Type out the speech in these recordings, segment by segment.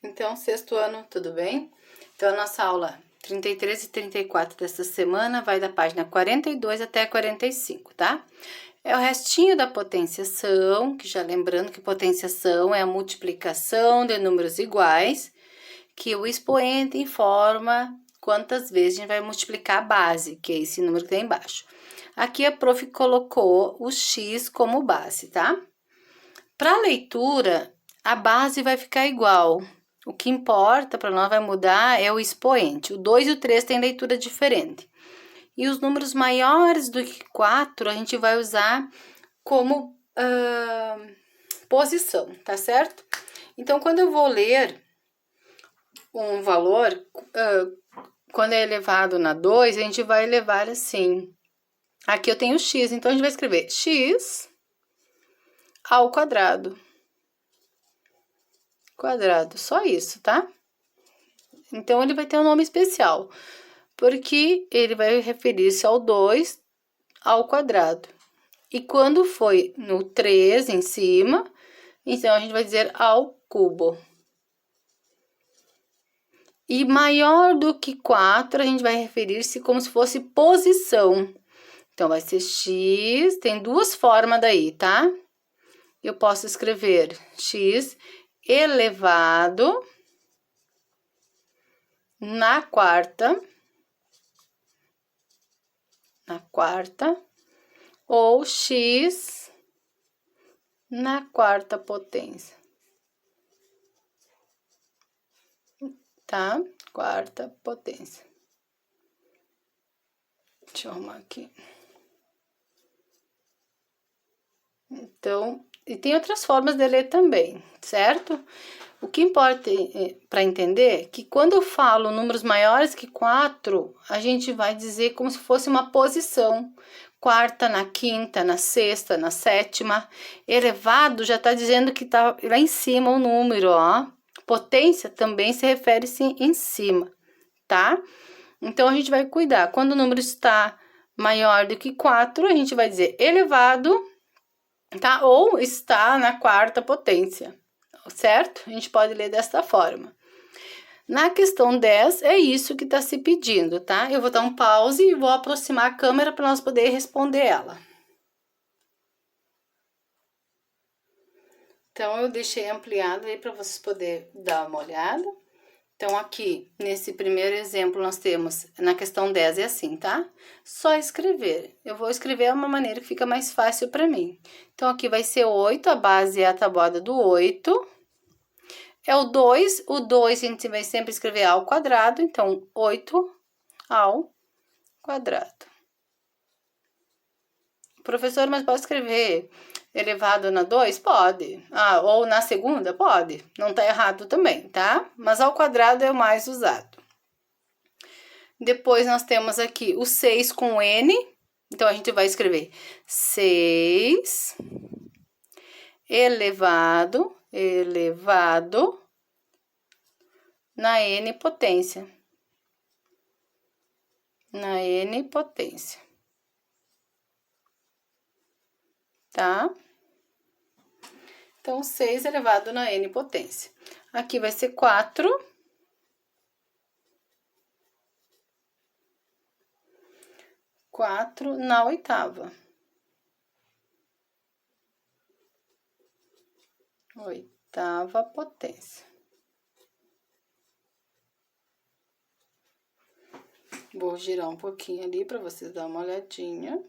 Então, sexto ano, tudo bem? Então, a nossa aula 33 e 34 dessa semana vai da página 42 até 45, tá? É o restinho da potenciação, que já lembrando que potenciação é a multiplicação de números iguais, que o expoente informa quantas vezes a gente vai multiplicar a base, que é esse número que tem embaixo. Aqui a prof colocou o x como base, tá? Para leitura, a base vai ficar igual. O que importa para nós vai mudar é o expoente. O 2 e o 3 têm leitura diferente. E os números maiores do que 4 a gente vai usar como posição, tá certo? Então, quando eu vou ler um valor, quando é elevado na 2, a gente vai elevar assim. Aqui eu tenho x, então a gente vai escrever x ao quadrado. Quadrado, só isso, tá? Então, ele vai ter um nome especial, porque ele vai referir-se ao 2 ao quadrado. E quando foi no 3 em cima, então a gente vai dizer ao cubo. E maior do que 4, a gente vai referir-se como se fosse posição. Então, vai ser x, tem duas formas daí, tá? Eu posso escrever x elevado na quarta, ou x na quarta potência, tá? Quarta potência. Deixa eu arrumar aqui. Então, e tem outras formas de ler também, certo? O que importa para entender é que quando eu falo números maiores que 4, a gente vai dizer como se fosse uma posição. Quarta, na quinta, na sexta, na sétima. Elevado já está dizendo que está lá em cima o número, ó. Potência também se refere-se em cima, tá? Então, a gente vai cuidar. Quando o número está maior do que 4, a gente vai dizer elevado, tá? Ou está na quarta potência, certo? A gente pode ler desta forma. Na questão 10, é isso que está se pedindo, tá? Eu vou dar um pause e vou aproximar a câmera para nós poder responder ela. Então, eu deixei ampliado aí para vocês poderem dar uma olhada. Então, aqui, nesse primeiro exemplo, nós temos, na questão 10 é assim, tá? Só escrever. Eu vou escrever de uma maneira que fica mais fácil para mim. Então, aqui vai ser 8, a base é a tabuada do 8. É o 2 a gente vai sempre escrever ao quadrado, então, 8 ao quadrado. Professor, mas pode escrever elevado na 2? Pode. Ah, ou na segunda? Pode. Não tá errado também, tá? Mas ao quadrado é o mais usado. Depois, nós temos aqui o 6 com N. Então, a gente vai escrever 6 elevado na N potência. Na N potência. Tá? Então, 6 elevado na N potência. Aqui vai ser 4. 4 na oitava. Oitava potência. Vou girar um pouquinho ali para vocês darem uma olhadinha.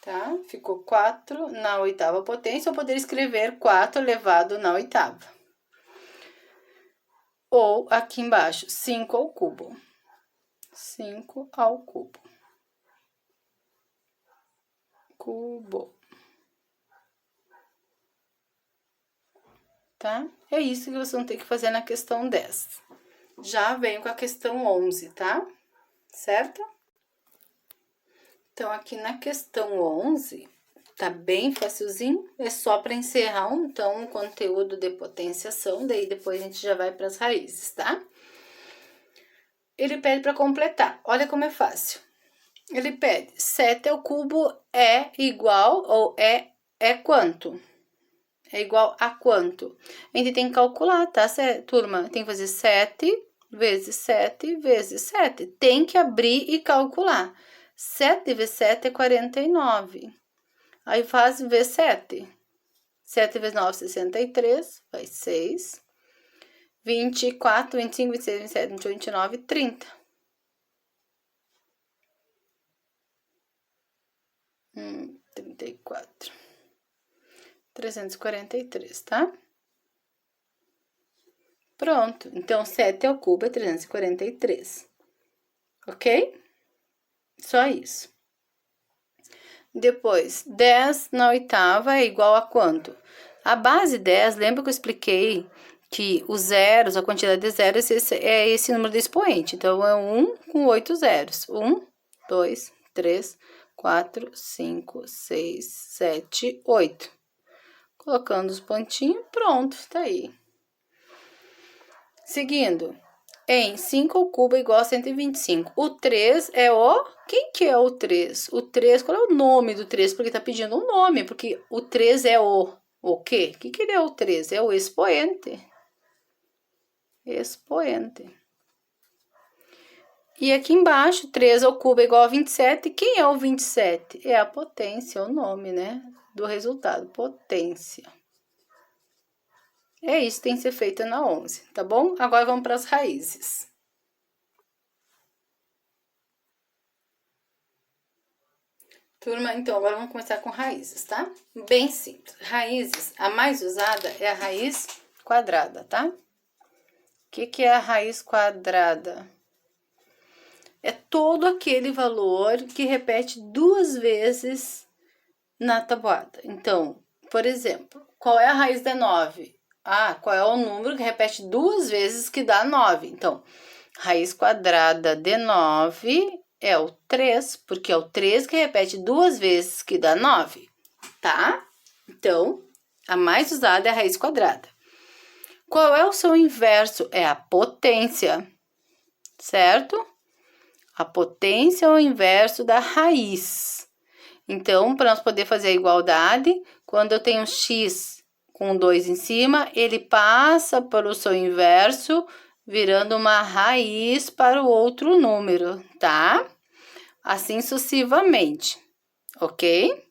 Tá? Ficou 4 na oitava potência. Eu poderia escrever 4 elevado na oitava. Ou aqui embaixo, 5 ao cubo. 5 ao cubo. Cubo. Tá? É isso que vocês vão ter que fazer na questão 10. Já venho com a questão 11, tá? Certo? Então, aqui na questão 11, tá bem facilzinho. É só para encerrar, então, o conteúdo de potenciação. Daí, depois a gente já vai para as raízes, tá? Ele pede para completar. Olha como é fácil. Ele pede 7 ao cubo é igual ou é quanto? é igual a quanto? A gente tem que calcular, tá, turma? Tem que fazer 7 vezes 7 vezes 7. Tem que abrir e calcular. 7 vezes 7 é 49. Aí faz vezes 7. 7 vezes 9, 63. Vai 6. 24, 25, 26, 27, 28, 29, 30. 34. 343, tá? Pronto. Então, 7 ao cubo é 343. Ok? Só isso. Depois, 10 na oitava é igual a quanto? A base 10, lembra que eu expliquei que os zeros, a quantidade de zeros é esse número de expoente. Então, é 1 com 8 zeros. 1, 2, 3, 4, 5, 6, 7, 8. Colocando os pontinhos, pronto, tá aí. Seguindo, em 5 ao cubo é igual a 125. O 3 é o... Quem que é o 3? O 3, qual é o nome do 3? Porque tá pedindo um nome, porque o 3 é o quê? O que ele é o 3? É o expoente. Expoente. E aqui embaixo, 3 ao cubo é igual a 27. Quem é o 27? É a potência, o nome, né? Do resultado, potência. É isso que tem que ser feito na 11, tá bom? Agora vamos para as raízes. Turma, então agora vamos começar com raízes, tá? Bem simples. Raízes, a mais usada é a raiz quadrada, tá? O que é a raiz quadrada? É todo aquele valor que repete 2 vezes na tabuada. Então, por exemplo, qual é a raiz de 9? Ah, qual é o número que repete 2 vezes que dá 9? Então, raiz quadrada de 9 é o 3, porque é o 3 que repete 2 vezes que dá 9, tá? Então, a mais usada é a raiz quadrada. Qual é o seu inverso? É a potência, certo? A potência é o inverso da raiz. Então, para nós poder fazer a igualdade, quando eu tenho x com 2 em cima, ele passa para o seu inverso, virando uma raiz para o outro número, tá? Assim sucessivamente, ok?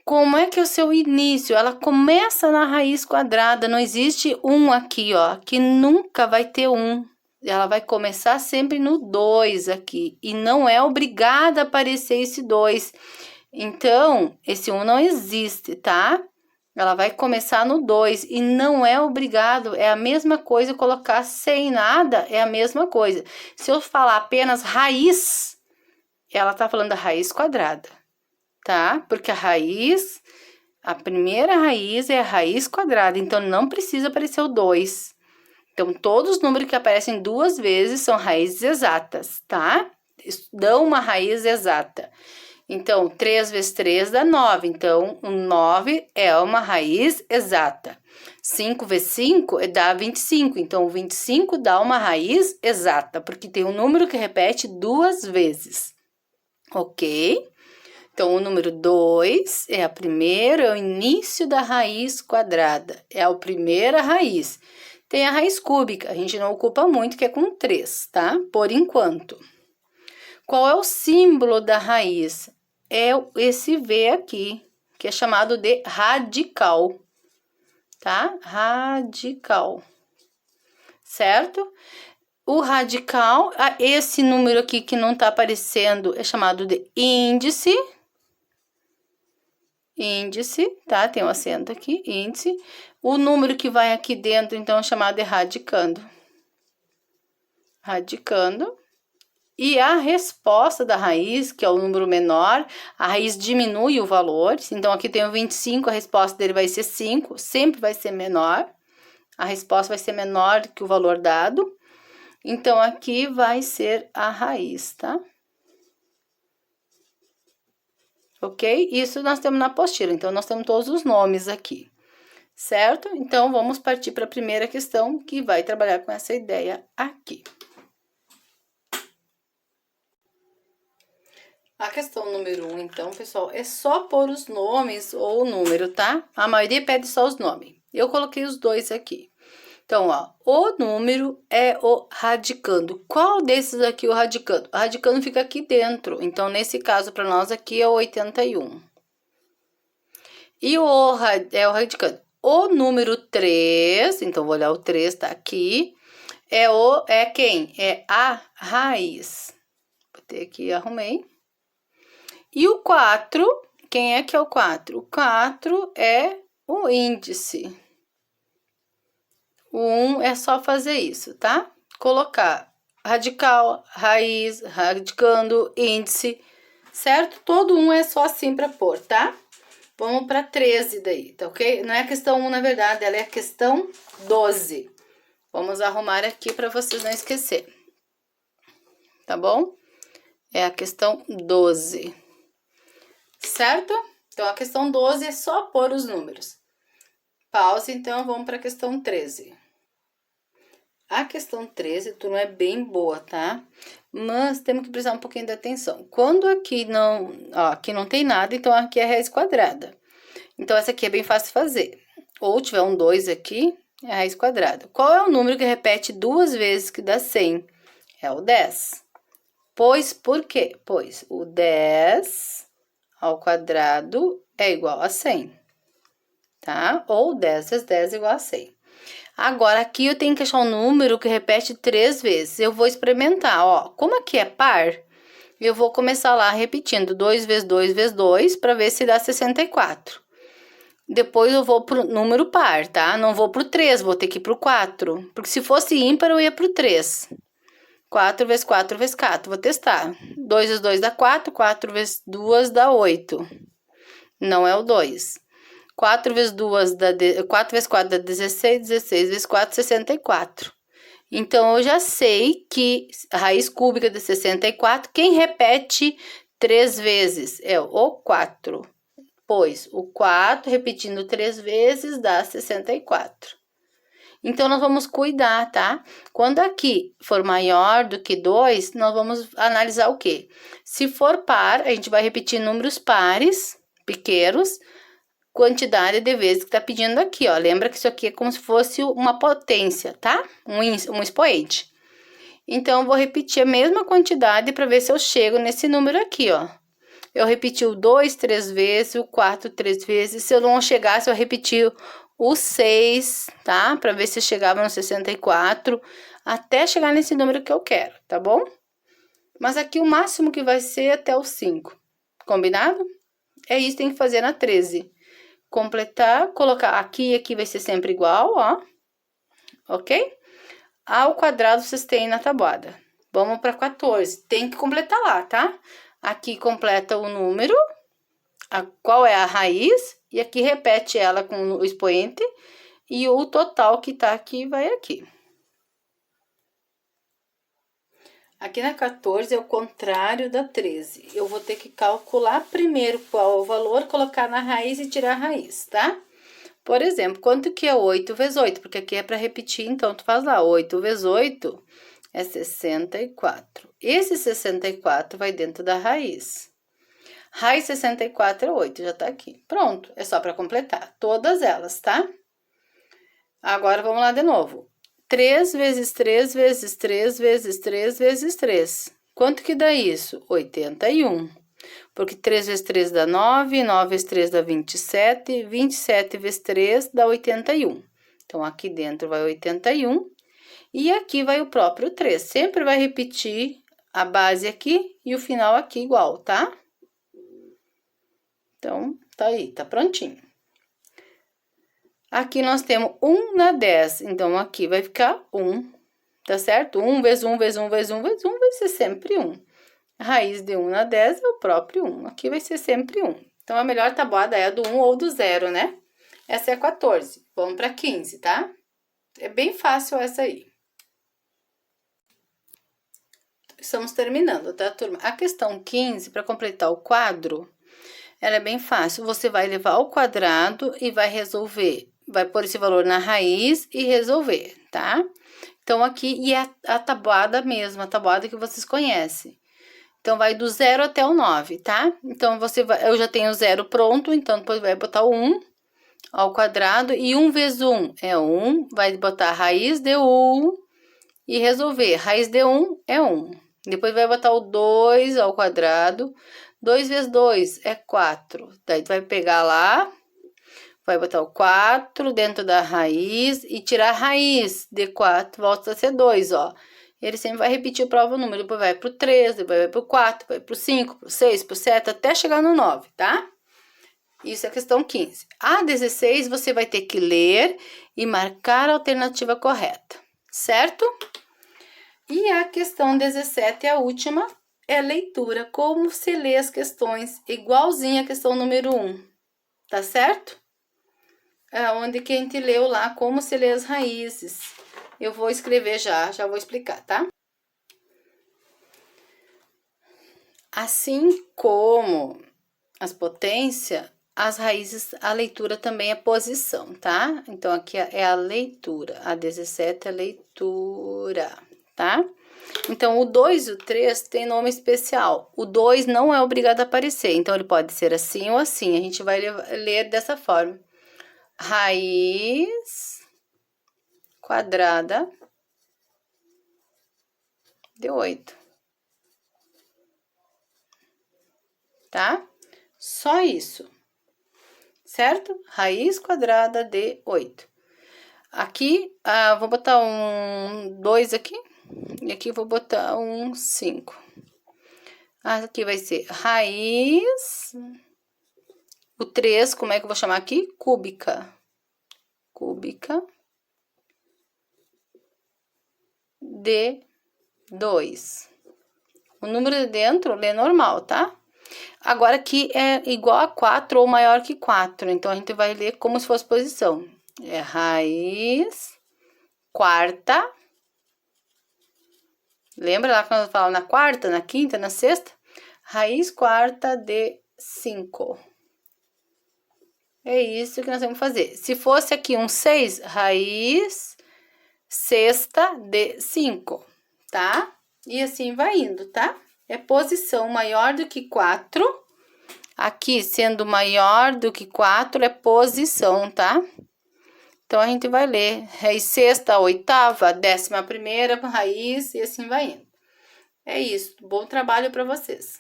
Como é que é o seu início? Ela começa na raiz quadrada, não existe 1 aqui, ó, que nunca vai ter 1. Ela vai começar sempre no 2 aqui, e não é obrigada a aparecer esse 2. Então, esse 1 não existe, tá? Ela vai começar no 2 e não é obrigado, é a mesma coisa colocar sem nada, é a mesma coisa. Se eu falar apenas raiz, ela tá falando da raiz quadrada, tá? Porque a primeira raiz é a raiz quadrada, então não precisa aparecer o 2. Então, todos os números que aparecem 2 vezes são raízes exatas, tá? Dão uma raiz exata. Então, 3 vezes 3 dá 9. Então, o 9 é uma raiz exata. 5 vezes 5 dá 25. Então, o 25 dá uma raiz exata, porque tem um número que repete 2 vezes. Ok? Então, o número 2 é o início da raiz quadrada. É a primeira raiz. Tem a raiz cúbica, a gente não ocupa muito, que é com 3, tá? Por enquanto. Qual é o símbolo da raiz? É esse V aqui, que é chamado de radical, tá? Radical, certo? O radical, esse número aqui que não tá aparecendo, é chamado de índice. Índice, tá? Tem um acento aqui, índice. O número que vai aqui dentro, então, é chamado de radicando. Radicando. E a resposta da raiz, que é o número menor, a raiz diminui o valor. Então, aqui tem o 25, a resposta dele vai ser 5, sempre vai ser menor. A resposta vai ser menor que o valor dado. Então, aqui vai ser a raiz, tá? Ok? Isso nós temos na apostila, então nós temos todos os nomes aqui, certo? Então, vamos partir para a primeira questão, que vai trabalhar com essa ideia aqui. A questão número 1, então, pessoal, é só pôr os nomes ou o número, tá? A maioria pede só os nomes. Eu coloquei os dois aqui. Então, ó, o número é o radicando. Qual desses aqui é o radicando? O radicando fica aqui dentro. Então, nesse caso, para nós aqui é o 81. E é o radicando. O número 3, então, vou olhar o 3, tá aqui. É quem? É a raiz. Botei aqui, arrumei. E o 4, quem é que é o 4? O 4 é o índice. O 1 é só fazer isso, tá? Colocar radical, raiz, radicando, índice, certo? Todo 1 é só assim para pôr, tá? Vamos para 13 daí, tá ok? Não é a questão 1, na verdade, ela é a questão 12. Vamos arrumar aqui para vocês não esquecerem. Tá bom? É a questão 12. Certo? Então, a questão 12 é só pôr os números. Pausa, então, vamos para a questão 13. A questão 13, turma, é bem boa, tá? Mas temos que prestar um pouquinho de atenção. Quando aqui aqui não tem nada, então aqui é raiz quadrada. Então, essa aqui é bem fácil de fazer. Ou tiver um 2 aqui, é raiz quadrada. Qual é o número que repete 2 vezes que dá 100? É o 10. Pois, por quê? Pois o 10 ao quadrado é igual a 100, tá? Ou 10 vezes 10 é igual a 100. Agora, aqui eu tenho que achar um número que repete 3 vezes. Eu vou experimentar, ó. Como aqui é par, eu vou começar lá repetindo 2 vezes 2 vezes 2 para ver se dá 64. Depois eu vou pro número par, tá? Não vou pro 3, vou ter que ir pro 4. Porque se fosse ímpar, eu ia pro 3. 4 vezes 4 vezes 4, vou testar. 2 vezes 2 dá 4, 4 vezes 2 dá 8. Não é o 2. 4 vezes 2 dá 4 vezes 4 dá 16, 16 vezes 4, 64. Então, eu já sei que a raiz cúbica de 64, quem repete 3 vezes é o 4. Pois o 4 repetindo 3 vezes dá 64. Então, nós vamos cuidar, tá? Quando aqui for maior do que 2, nós vamos analisar o quê? Se for par, a gente vai repetir números pares, pequenos, quantidade de vezes que tá pedindo aqui, ó. Lembra que isso aqui é como se fosse uma potência, tá? Um expoente. Então, eu vou repetir a mesma quantidade para ver se eu chego nesse número aqui, ó. Eu repeti o 2 3 vezes, o 4 3 vezes. Se eu não chegasse, eu repeti o 6, tá? Para ver se eu chegava no 64, até chegar nesse número que eu quero, tá bom? Mas aqui o máximo que vai ser até o 5, combinado? É isso que tem que fazer na 13. Completar, colocar aqui e aqui vai ser sempre igual, ó. Ok? Ao quadrado vocês têm na tabuada. Vamos para 14. Tem que completar lá, tá? Aqui completa o número, qual é a raiz, e aqui repete ela com o expoente, e o total que tá aqui vai aqui. Aqui na 14 é o contrário da 13. Eu vou ter que calcular primeiro qual é o valor, colocar na raiz e tirar a raiz, tá? Por exemplo, quanto que é 8 vezes 8? Porque aqui é para repetir, então tu faz lá, 8 vezes 8 é 64. Esse 64 vai dentro da raiz. Raiz 64 é 8, já tá aqui. Pronto, é só para completar todas elas, tá? Agora, vamos lá de novo. 3 vezes 3 vezes 3 vezes 3 vezes 3. Quanto que dá isso? 81. Porque 3 vezes 3 dá 9, 9 vezes 3 dá 27, 27 vezes 3 dá 81. Então, aqui dentro vai 81 e aqui vai o próprio 3. Sempre vai repetir a base aqui e o final aqui igual, tá? Então, tá aí, tá prontinho. Aqui nós temos 1 na 10, então aqui vai ficar 1, tá certo? 1 vezes 1 vezes 1 vezes 1 vezes 1 vai ser sempre 1. A raiz de 1 na 10 é o próprio 1, aqui vai ser sempre 1. Então, a melhor tabuada é a do 1 ou do 0, né? Essa é a 14, vamos para 15, tá? É bem fácil essa aí. Estamos terminando, tá, turma? A questão 15, para completar o quadro, ela é bem fácil. Você vai levar ao quadrado e vai resolver. Vai pôr esse valor na raiz e resolver, tá? Então, aqui, e é a tabuada mesmo, a tabuada que vocês conhecem. Então, vai do 0 até o 9, tá? Então, eu já tenho o 0 pronto, então depois vai botar o 1 ao quadrado. E 1 vezes 1 é 1, vai botar a raiz de 1 e resolver. Raiz de 1 é 1. Depois vai botar o 2 ao quadrado. 2 vezes 2 é 4. Daí, tu vai pegar lá, vai botar o 4 dentro da raiz e tirar a raiz de 4, volta a ser 2, ó. Ele sempre vai repetir o próprio número, depois vai pro 3, depois vai pro 4, vai pro 5, pro 6, pro 7, até chegar no 9, tá? Isso é a questão 15. A 16, você vai ter que ler e marcar a alternativa correta, certo? E a questão 17, a última, é leitura. Como se lê as questões, igualzinha a questão número 1, tá certo? Onde que a gente leu lá como se lê as raízes. Eu vou escrever já vou explicar, tá? Assim como as potências, as raízes, a leitura também é posição, tá? Então, aqui é a leitura. A 17 é leitura, tá? Então, o 2 e o 3 tem nome especial. O 2 não é obrigado a aparecer, então ele pode ser assim ou assim. A gente vai ler dessa forma. Raiz quadrada de 8. Tá? Só isso. Certo? Raiz quadrada de 8. Aqui, vou botar um 2 aqui. E aqui vou botar um 5. Aqui vai ser raiz. O 3, como é que eu vou chamar aqui? Cúbica. Cúbica. De 2. O número de dentro lê normal, tá? Agora aqui é igual a 4 ou maior que 4. Então, a gente vai ler como se fosse posição. É raiz quarta. Lembra lá quando eu falo na quarta, na quinta, na sexta? Raiz quarta de 5. É isso que nós vamos fazer. Se fosse aqui um 6, raiz sexta de 5, tá? E assim vai indo, tá? É posição maior do que 4. Aqui, sendo maior do que 4, é posição, tá? Então, a gente vai ler raiz sexta, oitava, 11ª raiz e assim vai indo. É isso. Bom trabalho para vocês.